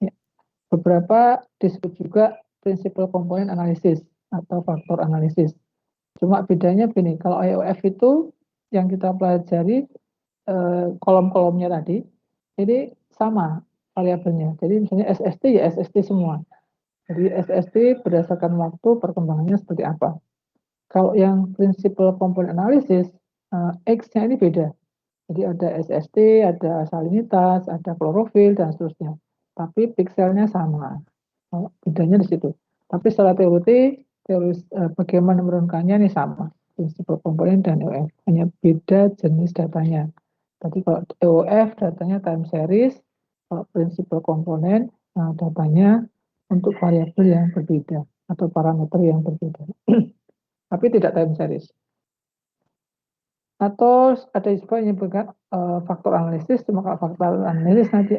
Ya. Beberapa disebut juga prinsipal komponen analisis atau faktor analisis. Cuma bedanya begini, kalau IOF itu yang kita pelajari kolom-kolomnya tadi, ini sama variabelnya. Jadi misalnya SST ya SST semua. Jadi SST berdasarkan waktu perkembangannya seperti apa. Kalau yang prinsipal komponen analisis, X-nya ini beda. Jadi ada SST, ada salinitas, ada klorofil, dan seterusnya. Tapi pikselnya sama. Bedanya di situ. Tapi secara teori bagaimana menurunkannya ini sama. Prinsipal komponen dan EOF. Hanya beda jenis datanya. Tadi kalau EOF datanya time series, kalau prinsipal komponen datanya untuk variabel yang berbeda atau parameter yang berbeda. Tapi tidak time series. Atau ada juga yang menyebutkan faktor analisis, cuma kalau faktor analisis nanti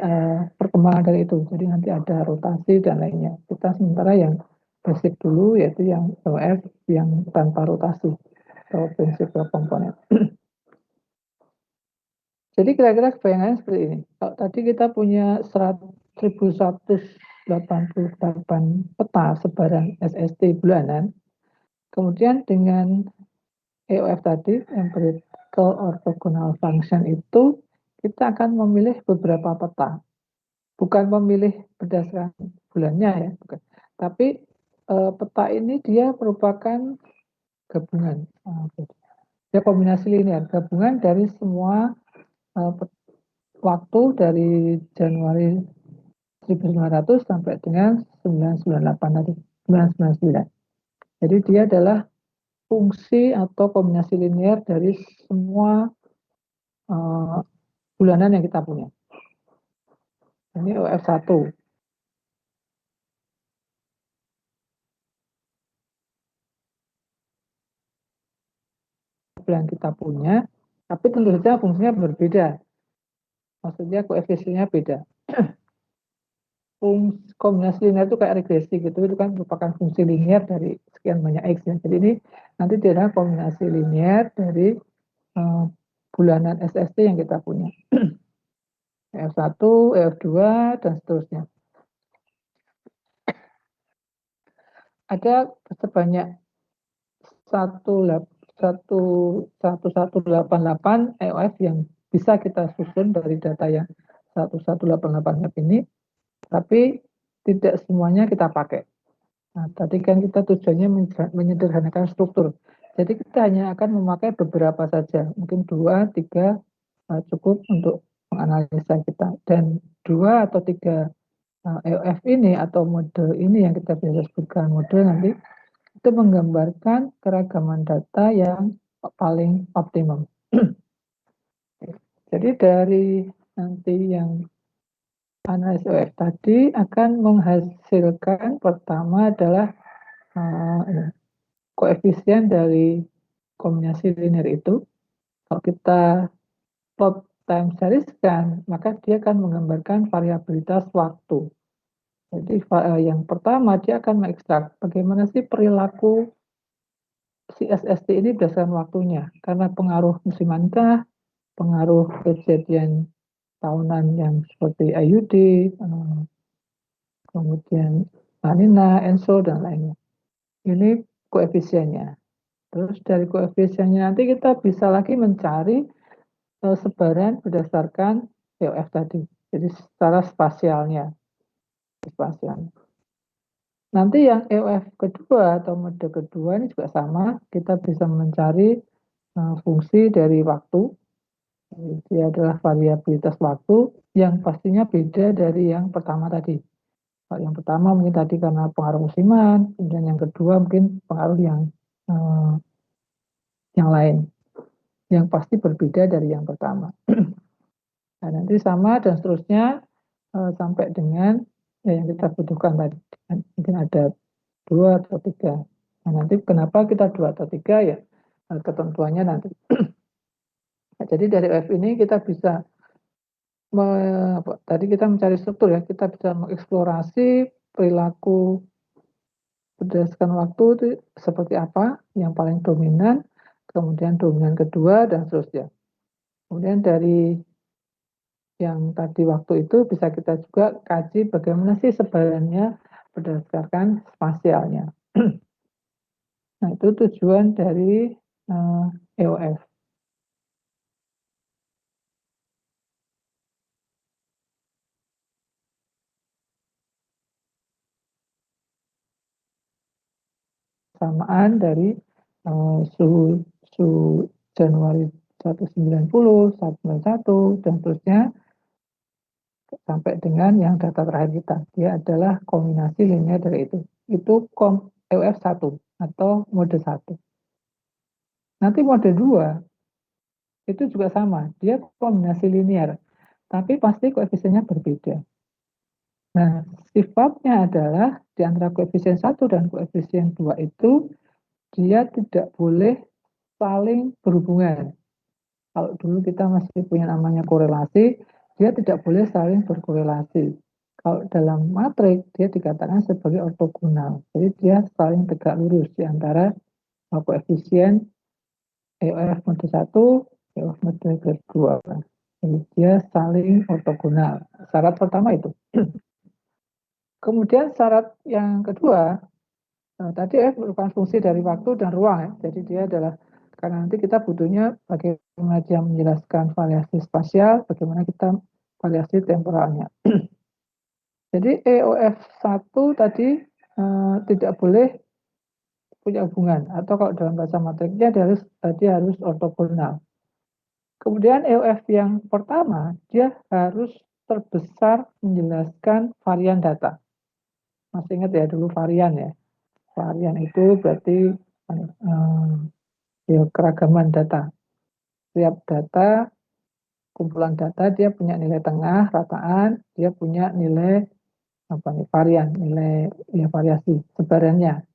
perkembangan dari itu. Jadi nanti ada rotasi dan lainnya. Kita sementara yang basic dulu, yaitu yang EOF yang tanpa rotasi atau prinsipal komponen. Jadi kira-kira kebayangannya seperti ini. Kalau tadi kita punya 1188 peta sebaran SST bulanan, kemudian dengan EOF tadi, empirical orthogonal function itu, kita akan memilih beberapa peta. Bukan memilih berdasarkan bulannya ya, bukan. Tapi peta ini dia merupakan gabungan. Dia kombinasi linear, gabungan dari semua waktu dari Januari 1900 sampai dengan 1998 tadi, 1999. Jadi dia adalah fungsi atau kombinasi linear dari semua bulanan yang kita punya. Ini OF1. Yang kita punya, tapi tentu saja fungsinya berbeda. Maksudnya koefisiennya beda. Kombinasi linear itu kayak regresi gitu, itu kan merupakan fungsi linear dari sekian banyak X ya. Jadi ini nanti dia adalah kombinasi linear dari bulanan SST yang kita punya. EF1, EF2, dan seterusnya. Ada sebanyak 1188 EOF yang bisa kita susun dari data yang 1188 map ini, tapi tidak semuanya kita pakai. Nah, tadi kan kita tujuannya menyederhanakan struktur. Jadi kita hanya akan memakai beberapa saja, mungkin 2, 3 cukup untuk menganalisa kita. Dan 2 atau 3 EOF ini atau model ini yang kita bisa sebutkan model nanti, itu menggambarkan keragaman data yang paling optimum. Jadi dari nanti yang analis OF tadi akan menghasilkan pertama adalah koefisien dari kombinasi linear itu. Kalau kita plot time series kan, maka dia akan menggambarkan variabilitas waktu. Jadi yang pertama dia akan mengekstrak bagaimana sih perilaku si SST ini berdasarkan waktunya, karena pengaruh musimankah, pengaruh kejadian tahunan yang seperti IUD, kemudian La Nina, ENSO, dan lainnya. Ini koefisiennya. Terus dari koefisiennya nanti kita bisa lagi mencari sebaran berdasarkan EOF tadi. Jadi secara spasialnya. Nanti yang EOF kedua atau mode kedua ini juga sama. Kita bisa mencari fungsi dari waktu. Dia adalah variabilitas waktu yang pastinya beda dari yang pertama tadi. Kalau yang pertama mungkin tadi karena pengaruh musiman, kemudian yang kedua mungkin pengaruh yang lain, yang pasti berbeda dari yang pertama. Nah, nanti sama dan seterusnya sampai dengan yang kita butuhkan tadi. Mungkin ada 2 atau 3. Nah, nanti kenapa kita 2 atau 3 ya ketentuannya nanti. Nah, jadi dari OF ini kita bisa tadi kita mencari struktur ya, kita bisa mengeksplorasi perilaku berdasarkan waktu itu seperti apa yang paling dominan, kemudian dominan kedua dan seterusnya. Kemudian dari yang tadi waktu itu bisa kita juga kaji bagaimana sih sebarannya berdasarkan spasialnya. Nah, itu tujuan dari EOF. Samaan dari suhu Januari 190, 191, dan seterusnya sampai dengan yang data terakhir kita. Dia adalah kombinasi linear dari itu. Itu EOF 1 atau mode 1. Nanti mode 2 itu juga sama. Dia kombinasi linear, tapi pasti koefisiennya berbeda. Nah, sifatnya adalah di antara koefisien 1 dan koefisien 2 itu dia tidak boleh saling berhubungan. Kalau dulu kita masih punya namanya korelasi, dia tidak boleh saling berkorelasi. Kalau dalam matrik, dia dikatakan sebagai ortogonal. Jadi dia saling tegak lurus di antara koefisien EOF mode 1, EOF mode 2. Jadi dia saling ortogonal. Syarat pertama itu. Kemudian syarat yang kedua, tadi F merupakan fungsi dari waktu dan ruang ya. Jadi dia adalah karena nanti kita butuhnya bagaimana dia menjelaskan variasi spasial, bagaimana kita variasi temporalnya. Jadi EOF 1 tadi tidak boleh punya hubungan atau kalau dalam bahasa matriknya dia harus ortogonal. Kemudian EOF yang pertama dia harus terbesar menjelaskan varian data. Masih ingat ya dulu varian ya. Varian itu berarti ya, keragaman data. Setiap data, kumpulan data dia punya nilai tengah, rataan, dia punya nilai apa nih varian, nilai ya variasi sebarannya.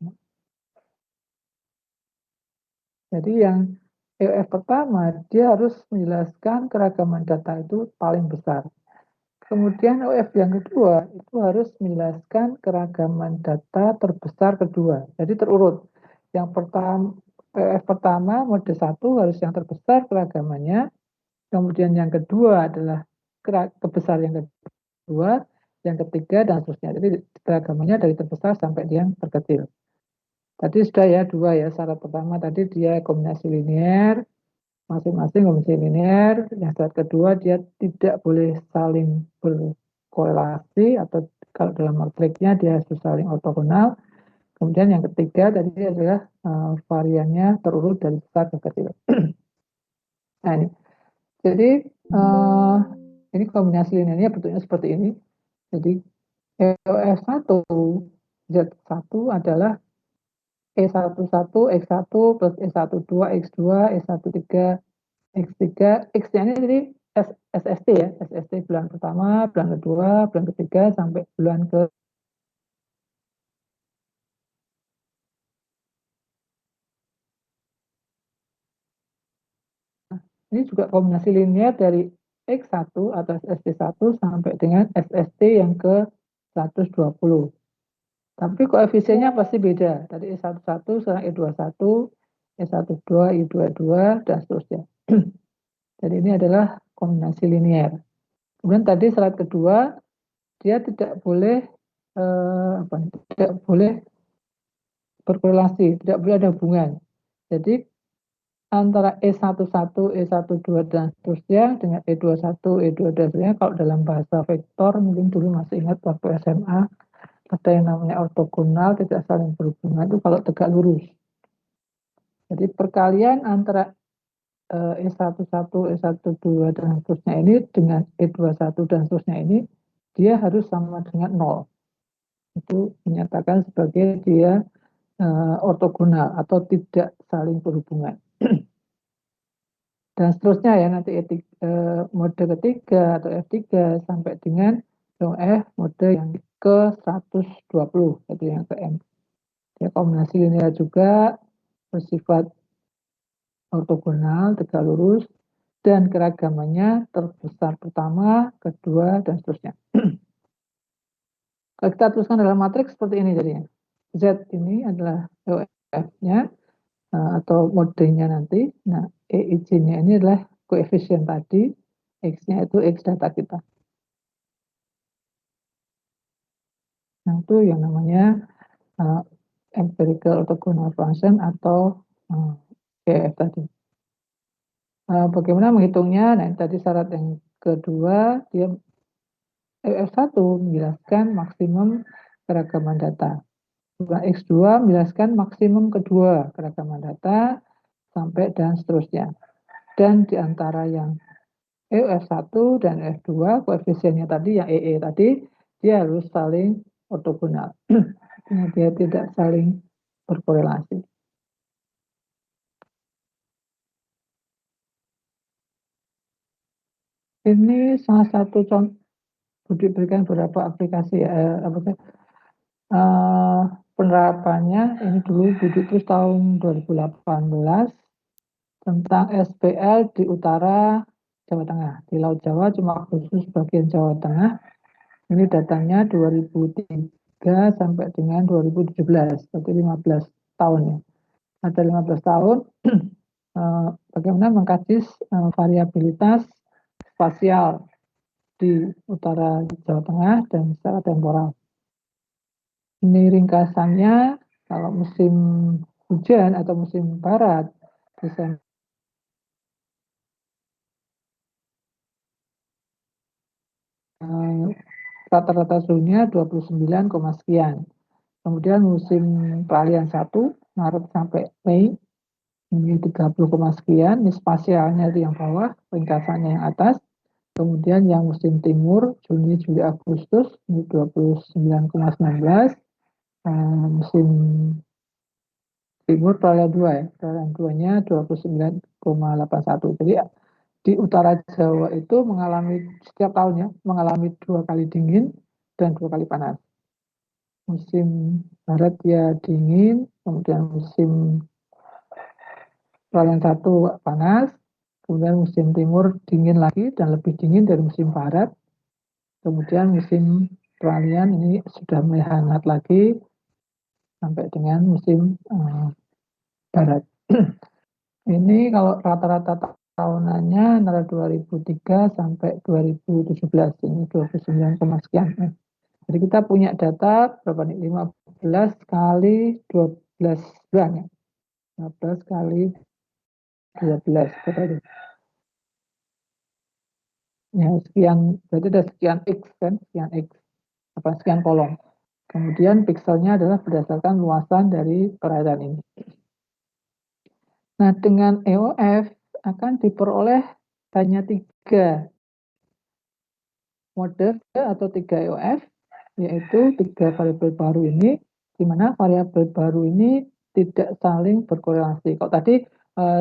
Jadi yang EOF pertama dia harus menjelaskan keragaman data itu paling besar. Kemudian EOF yang kedua itu harus menjelaskan keragaman data terbesar kedua. Jadi terurut. Yang pertama EOF pertama mode 1 harus yang terbesar keragamannya. Kemudian yang kedua adalah kebesar yang kedua, yang ketiga dan seterusnya. Jadi keragamannya dari terbesar sampai yang terkecil. Tadi sudah ya dua ya. Syarat pertama tadi dia kombinasi linear, masing-masing kombinasi linear. Yang syarat kedua dia tidak boleh saling berkorelasi atau kalau dalam matriknya dia harus saling ortogonal. Kemudian yang ketiga tadi adalah variannya terurut dari besar ke kecil. Nah ini, jadi ini kombinasi linearnya bentuknya seperti ini. Jadi EOF1 Z1 adalah E11 X1 plus E12 X2 E13 X3 X-nya ini jadi SST ya, SST bulan pertama, bulan kedua, bulan ketiga sampai bulan ke ini juga kombinasi linear dari X1 atau SST1 sampai dengan SST yang ke 120. Tapi koefisiennya pasti beda. Tadi E11 sekarang E21, E12, E22 dan seterusnya. Jadi ini adalah kombinasi linear. Kemudian tadi syarat kedua, dia tidak boleh tidak boleh berkorelasi, tidak boleh ada hubungan. Jadi antara E11, E12 dan seterusnya dengan E21, E22 dan seterusnya kalau dalam bahasa vektor mungkin dulu masih ingat waktu SMA ada yang namanya ortogonal tidak saling berhubungan itu kalau tegak lurus. Jadi perkalian antara E11, E12 dan seterusnya ini dengan E21 dan seterusnya ini dia harus sama dengan 0. Itu menyatakan sebagai dia ortogonal atau tidak saling berhubungan. Dan seterusnya ya nanti mode ketiga atau F3 sampai dengan F mode yang ke 120 itu yang ke M. Ya, kombinasi linear juga bersifat ortogonal, tegak lurus, dan keragamannya terbesar pertama, kedua, dan seterusnya. Kalau kita tuliskan dalam matriks seperti ini jadinya. Z ini adalah EOF-nya atau modenya nanti. Nah, EIJ-nya ini adalah koefisien tadi. X-nya itu X data kita. Nah, itu yang namanya empirical orthogonal function atau EF tadi. Bagaimana menghitungnya? Nah, tadi syarat yang kedua, dia EF1 menjelaskan maksimum keragaman data. X2 menjelaskan maksimum kedua keragaman data sampai dan seterusnya. Dan di antara yang EF1 dan EF2, koefisiennya tadi, yang EE tadi, dia harus saling ortogonal. Dia tidak saling berkorelasi. Ini salah satu contoh, diberikan beberapa aplikasi ya, penerapannya ini dulu Budi terus tahun 2018 tentang SPL di utara Jawa Tengah. Di Laut Jawa cuma khusus bagian Jawa Tengah. Ini datanya 2003 sampai dengan 2017, berarti 15 tahun ya. Ada 15 tahun bagaimana mengkaji variabilitas spasial di utara Jawa Tengah dan secara temporal. Ini ringkasannya, kalau musim hujan atau musim barat, Desember rata-rata suhunya 29, sekian. Kemudian musim peralihan 1, Maret sampai Mei, ini 30, sekian. Ini spasialnya itu yang bawah, ringkasannya yang atas. Kemudian yang musim timur, Juni, Juli, Agustus, ini 29,19. Musim timur peralihan 2 ya, peralihan 2-nya 29,81. Jadi di utara Jawa itu mengalami setiap tahunnya mengalami 2 kali dingin dan 2 kali panas. Musim barat ya dingin, kemudian musim peralihan 1 panas, kemudian musim timur dingin lagi dan lebih dingin dari musim barat, kemudian musim peralihan ini sudah mulai hangat lagi sampai dengan musim barat. Ini kalau rata-rata tahunannya antara 2003 sampai 2017, ini 29, sekian. Jadi kita punya data berapa nih? 15 kali 12 bulan ya. 15 kali 12 berapa itu? Ya, sekian, berarti ada sekian X kan, sekian X, apa sekian kolom. Kemudian pikselnya adalah berdasarkan luasan dari perairan ini. Nah, dengan EOF akan diperoleh hanya 3 mode atau 3 EOF, yaitu 3 variabel baru ini, di mana variabel baru ini tidak saling berkorelasi. Kalau tadi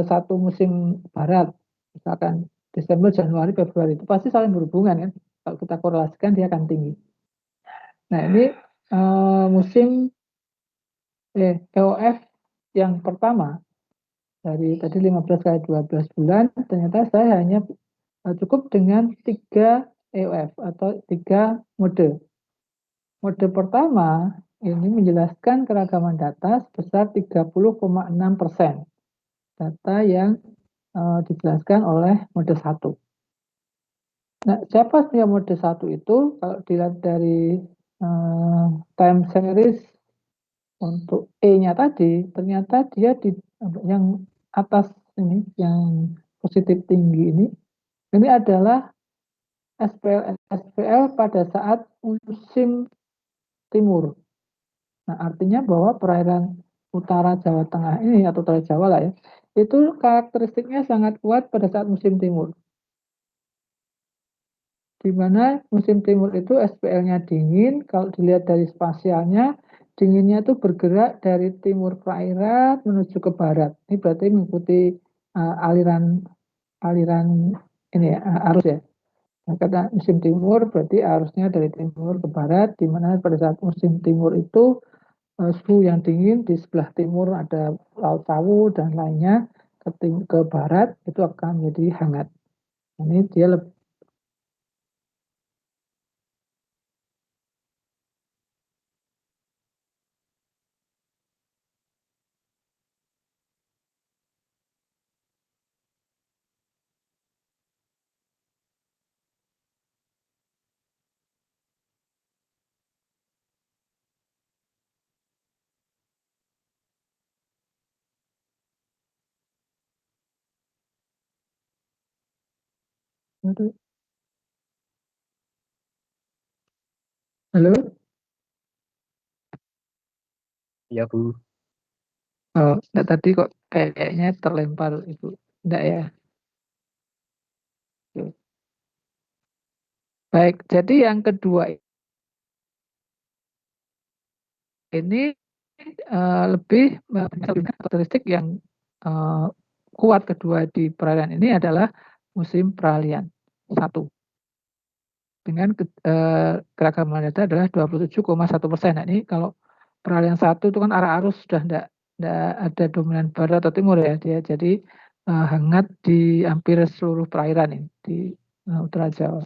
satu musim barat, misalkan Desember, Januari, Februari, itu pasti saling berhubungan kan. Kalau kita korelasikan dia akan tinggi. Nah, ini musim EOF yang pertama, dari tadi 15 kali 12 bulan, ternyata saya hanya cukup dengan 3 EOF atau 3 mode. Mode pertama ini menjelaskan keragaman data sebesar 30,6%. Data yang dijelaskan oleh mode 1. Nah, siapa sih yang mode 1 itu? Kalau dilihat dari time series untuk E-nya tadi, ternyata dia di yang atas ini, yang positif tinggi ini adalah SPL pada saat musim timur. Nah, artinya bahwa perairan utara Jawa Tengah ini atau utara Jawa lah ya, itu karakteristiknya sangat kuat pada saat musim timur. Di mana musim timur itu SPL-nya dingin, kalau dilihat dari spasialnya, dinginnya itu bergerak dari timur perairan menuju ke barat. Ini berarti mengikuti aliran ini ya, arus ya. Nah, karena musim timur berarti arusnya dari timur ke barat, di mana pada saat musim timur itu suhu yang dingin di sebelah timur ada Laut Sawu dan lainnya, ke barat itu akan menjadi hangat. Ini dia lebih Halo? Ya, Bu. Oh, enggak, tadi kok kayaknya terlempar Ibu. Enggak ya? Oke. Baik, jadi yang kedua ini lebih karakteristik yang kuat kedua di peralihan ini adalah musim peralihan satu. Dengan keragaman data adalah 27,1%. Nah, ini kalau peralihan satu itu kan arah arus sudah enggak ada dominan barat atau timur ya, dia jadi hangat di hampir seluruh perairan ini di Utara Jawa.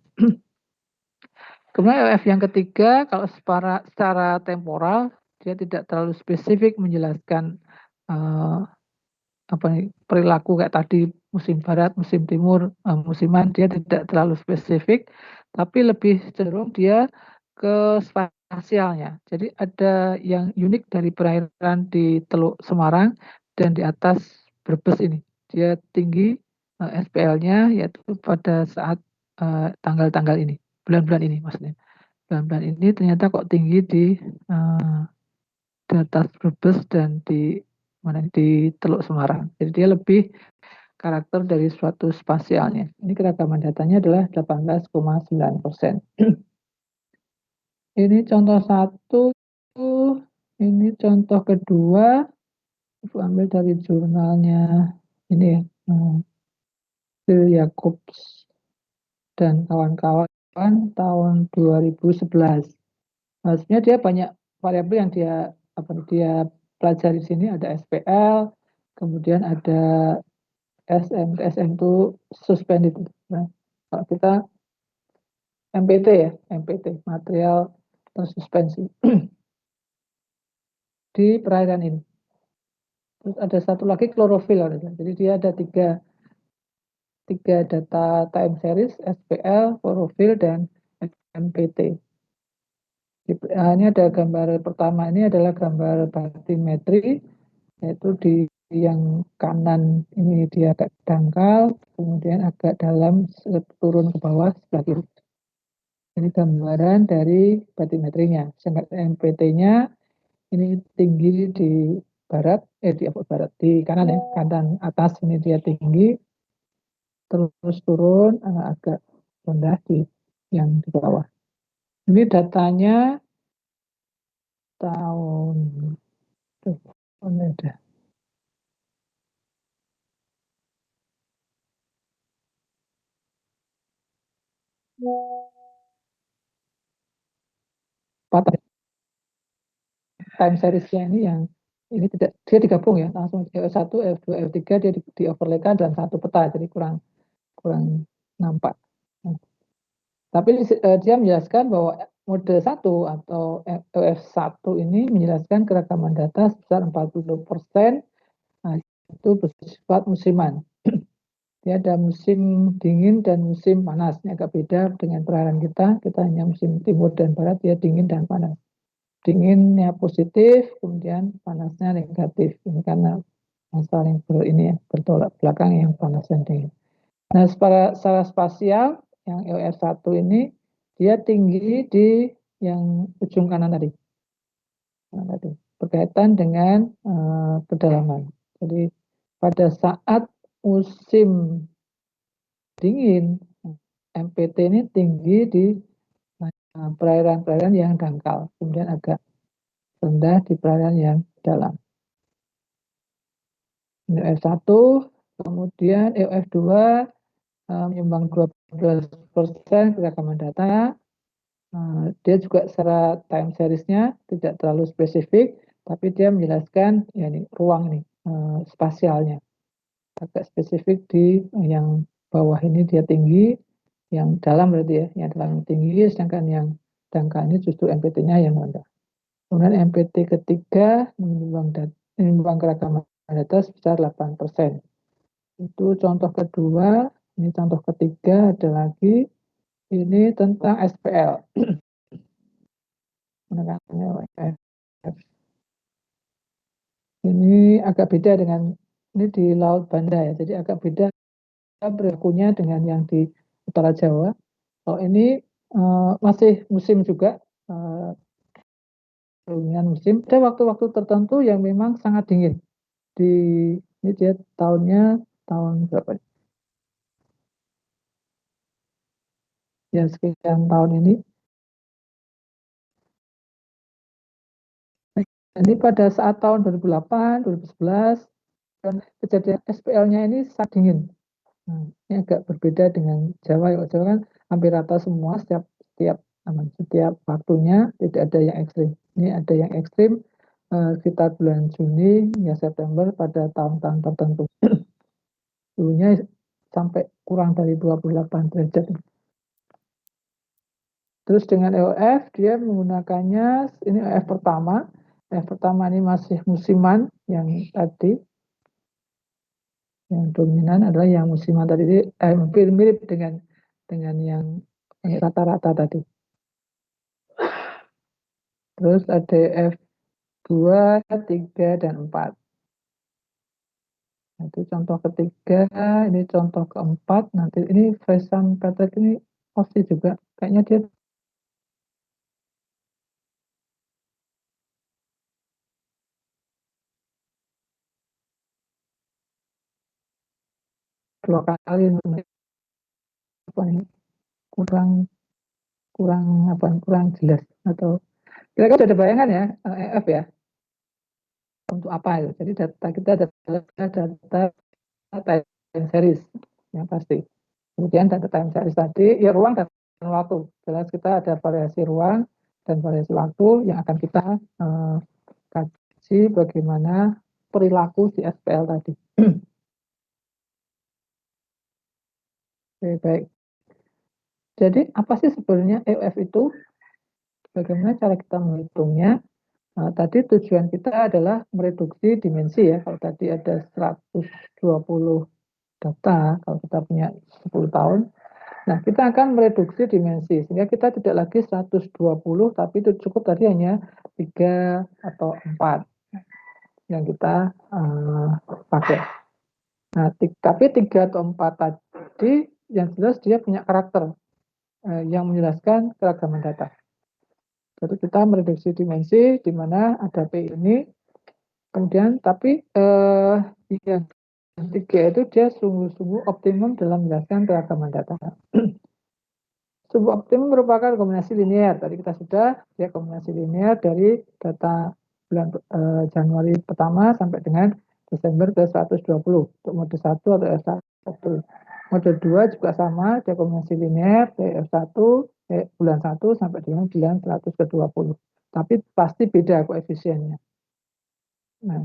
Kemudian EOF yang ketiga, kalau secara temporal dia tidak terlalu spesifik menjelaskan perilaku kayak tadi musim barat, musim timur, musiman, dia tidak terlalu spesifik, tapi lebih cenderung dia ke spasialnya. Jadi ada yang unik dari perairan di Teluk Semarang dan di atas Brebes ini. Dia tinggi SPL-nya yaitu pada saat tanggal-tanggal ini, bulan-bulan ini maksudnya. Bulan-bulan ini ternyata kok tinggi di atas Brebes dan di Teluk Semarang. Jadi dia lebih karakter dari suatu spasialnya. Ini keragaman datanya adalah 18,9%. Ini contoh satu, ini contoh kedua, Ibu ambil dari jurnalnya ini ya, Phil Jacobs dan kawan-kawan tahun 2011. Maksudnya dia banyak variabel yang dia pelajari di sini, ada SPL, kemudian ada SM. SM itu suspended. Nah, kalau kita MPT ya, MPT, material tersuspensi di perairan ini. Terus ada satu lagi klorofil, jadi dia ada tiga data time series, SPL, klorofil, dan MPT. Ini ada gambar pertama, ini adalah gambar batimetri, yaitu di yang kanan ini dia agak dangkal, kemudian agak dalam turun ke bawah sebelah kiri. Ini gambaran dari batimetrinya. Sedangkan MPT-nya ini tinggi di barat, di kanan ya, kanan atas ini dia tinggi, terus turun agak rendah di yang di bawah. Ini datanya tahun udah patah time seriesnya ini yang ini tidak dia digabung ya langsung F1, F2, F3 dia di overlaykan dalam satu peta, jadi kurang kurang nampak. Tapi dia menjelaskan bahwa mode 1 atau EF1 ini menjelaskan keragaman data sebesar 40%, nah, itu bersifat musiman. Dia ada musim dingin dan musim panas. Ini agak beda dengan perairan kita. Kita hanya musim timur dan barat, dia dingin dan panas. Dinginnya positif, kemudian panasnya negatif. Ini karena saling bertolak belakang yang panas dan dingin. Nah, secara spasial, yang EOR1 ini, dia tinggi di yang ujung kanan tadi. Berkaitan dengan kedalaman. Jadi, pada saat musim dingin, MPT ini tinggi di perairan-perairan yang dangkal, kemudian agak rendah di perairan yang dalam. EOF1, kemudian EOF2 menyumbang 12% keragaman data. Dia juga secara time seriesnya tidak terlalu spesifik, tapi dia menjelaskan ya ini ruang ini spasialnya agak spesifik di yang bawah ini dia tinggi, yang dalam berarti ya, yang dalam tinggi, sedangkan yang dangkal ini justru MPT-nya yang rendah. Kemudian MPT ketiga menyumbang keragaman data sebesar 8%. Itu contoh kedua. Ini contoh ketiga ada lagi, ini tentang SPL. Ini agak beda dengan ini di Laut Banda ya, jadi agak beda berlakunya dengan yang di utara Jawa. Kalau ini masih musim juga, musim. Ada waktu-waktu tertentu yang memang sangat dingin. Ini dia tahun berapa? Ya sekian tahun ini. Ini pada saat tahun 2008, 2011, dan kejadian SPL-nya ini sangat dingin. Nah, ini agak berbeda dengan Jawa. Ya, Jawa kan hampir rata semua setiap waktunya, tidak ada yang ekstrim. Ini ada yang ekstrim sekitar bulan Juni hingga September pada tahun-tahun tertentu. Suhunya sampai kurang dari 28 derajat. Terus dengan EOF dia menggunakannya, ini EOF pertama. EOF pertama ini masih musiman yang tadi. Yang dominan adalah yang musiman tadi, mirip dengan yang rata-rata tadi. Terus ada F2, 3, dan 4. Nah, itu contoh ketiga, ini contoh keempat. Nanti ini Faisal Patrick ini pasti juga. Kayaknya dia dua kali apa ini kurang kurang jelas atau kira-kira sudah ada bayangan ya EF ya untuk apa itu. Jadi data kita adalah data time series yang pasti. Kemudian data time series tadi ya ruang dan waktu. Jelas kita ada variasi ruang dan variasi waktu yang akan kita kaji bagaimana perilaku si SPL tadi. Oke, baik. Jadi apa sih sebenarnya EOF itu? Bagaimana cara kita menghitungnya? Nah, tadi tujuan kita adalah mereduksi dimensi ya. Kalau tadi ada 120 data, kalau kita punya 10 tahun, nah kita akan mereduksi dimensi sehingga kita tidak lagi 120, tapi itu cukup tadi hanya 3 atau 4 yang kita pakai. Nah, tapi 3 atau 4 tadi yang jelas dia punya karakter yang menjelaskan keragaman data. Jadi kita mereduksi dimensi di mana ada P ini, kemudian tapi yang tiga itu dia sungguh-sungguh optimum dalam menjelaskan keragaman data. Sebuah optimum merupakan kombinasi linear. Tadi kita sudah dia kombinasi linear dari data bulan Januari pertama sampai dengan Desember ke 120 untuk mode 1 atau F1. Mode 2 juga sama, dia kombinasi linear dari F1 bulan 1 sampai dengan bulan 100 ke 20. Tapi pasti beda koefisiennya. Nah,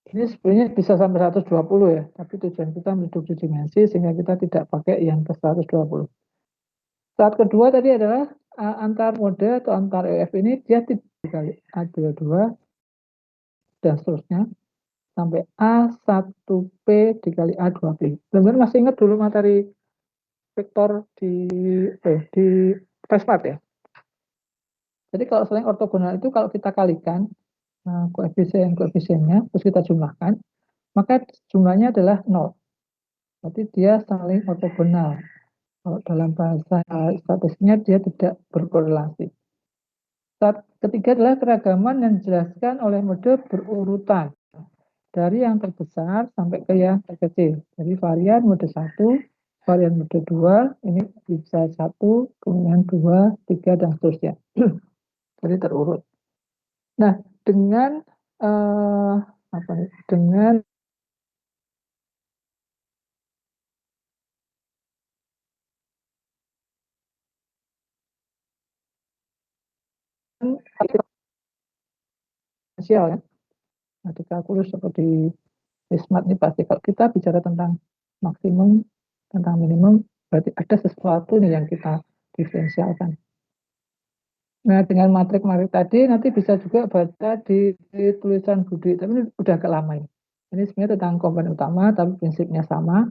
ini sebenarnya bisa sampai 120 ya, tapi tujuan kita mereduksi dimensi sehingga kita tidak pakai yang ke 120. Saat kedua tadi adalah antar mode atau antar EF ini dia tidak dikali A22 dan seterusnya sampai A1P dikali A2P. Teman-teman masih ingat dulu materi vektor di Vesmart ya. Jadi kalau selain ortogonal itu kalau kita kalikan koefisiennya terus kita jumlahkan, maka jumlahnya adalah 0. Berarti dia saling ortogonal. Kalau dalam bahasa statistiknya dia tidak berkorelasi. Saat ketiga adalah keragaman yang dijelaskan oleh mode berurutan dari yang terbesar sampai ke yang terkecil. Jadi varian mode 1, varian mode 2, ini bisa 1, kemudian 2, 3, dan seterusnya. Jadi terurut. Nah, dengan dengan spesial ya, nah, di kalkulus seperti di Smart ini pasti kalau kita bicara tentang maksimum, tentang minimum, berarti ada sesuatu nih yang kita diferensialkan. Nah, dengan matrik-matrik tadi nanti bisa juga baca di tulisan Budi, tapi ini udah agak lama ini. Ini sebenarnya tentang komponen utama, tapi prinsipnya sama.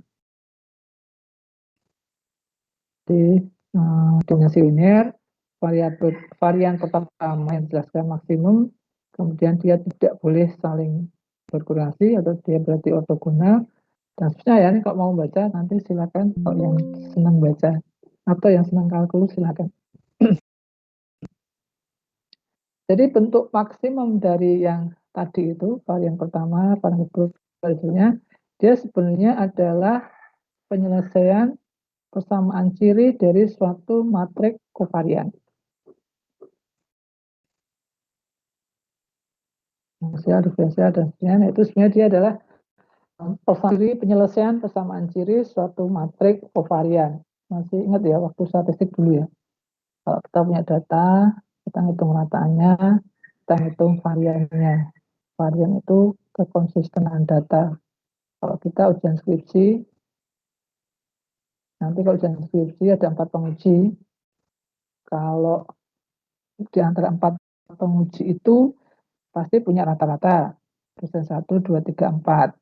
Di dimensi linear, varian pertama yang dijelaskan maksimum, kemudian dia tidak boleh saling berkorelasi atau dia berarti ortogonal, Kasusnya ya, nih kalau mau baca nanti silakan, kalau yang senang baca atau yang senang kalkulus silakan. Jadi bentuk maksimum dari yang tadi itu, varian pertama, varian kedua, selanjutnya, dia sebenarnya adalah penyelesaian persamaan ciri dari suatu matriks kovarian. Diferensial, dan seterusnya. Nah, itu sebenarnya dia adalah penyelesaian persamaan ciri suatu matriks kovarian. Masih ingat ya waktu statistik dulu ya. Kalau kita punya data, kita hitung rataannya, kita hitung variannya. Varian itu kekonsistenan data. Kalau kita ujian skripsi, nanti kalau ujian skripsi ada 4 penguji. Kalau di antara 4 penguji itu pasti punya rata-rata. Dosen 1, 2, 3, 4.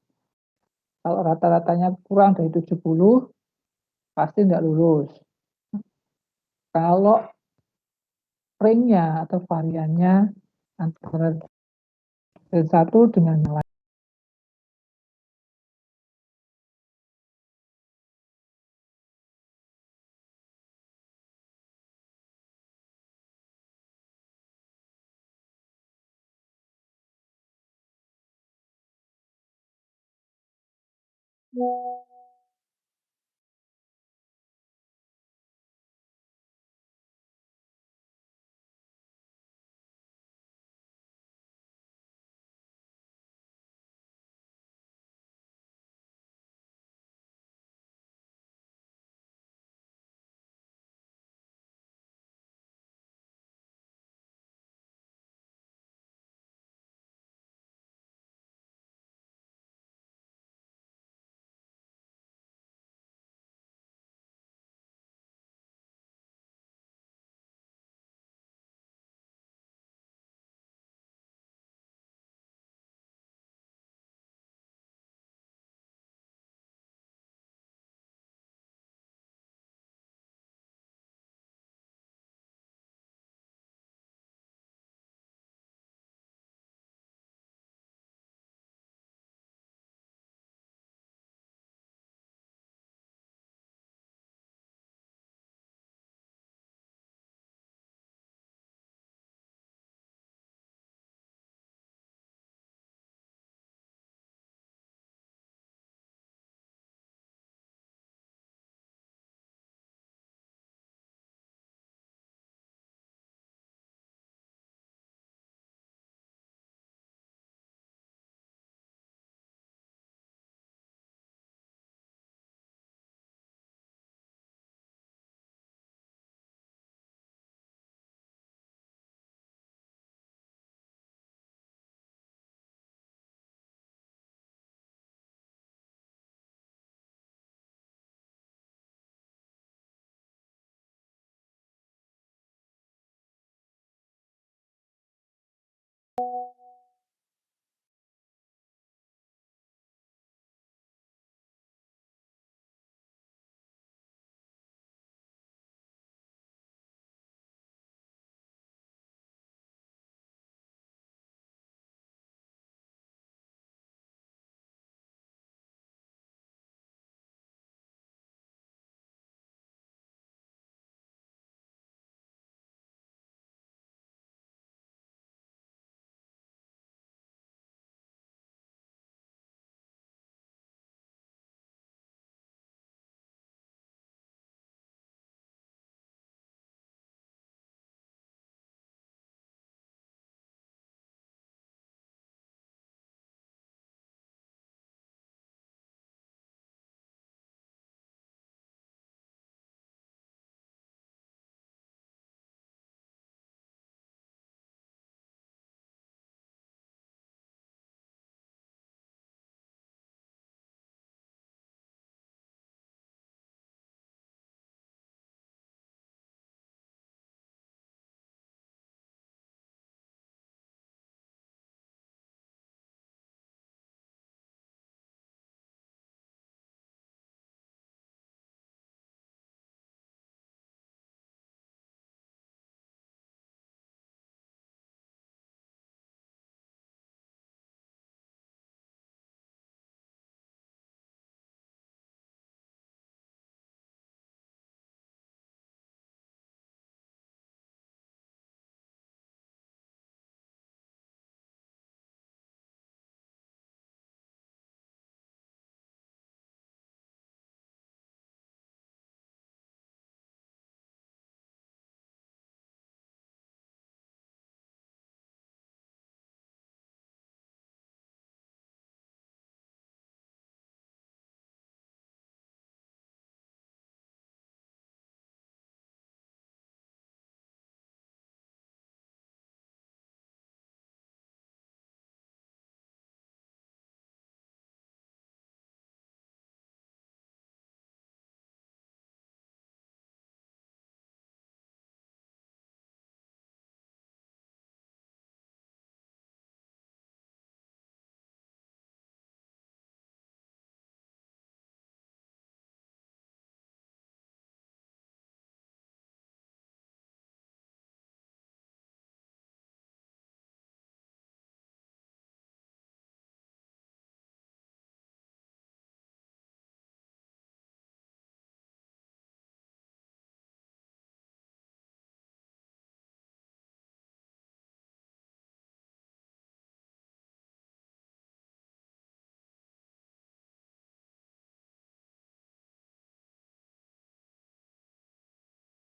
Kalau rata-ratanya kurang dari 70, pasti tidak lulus. Kalau ringnya atau variannya antara satu dengan yang lain.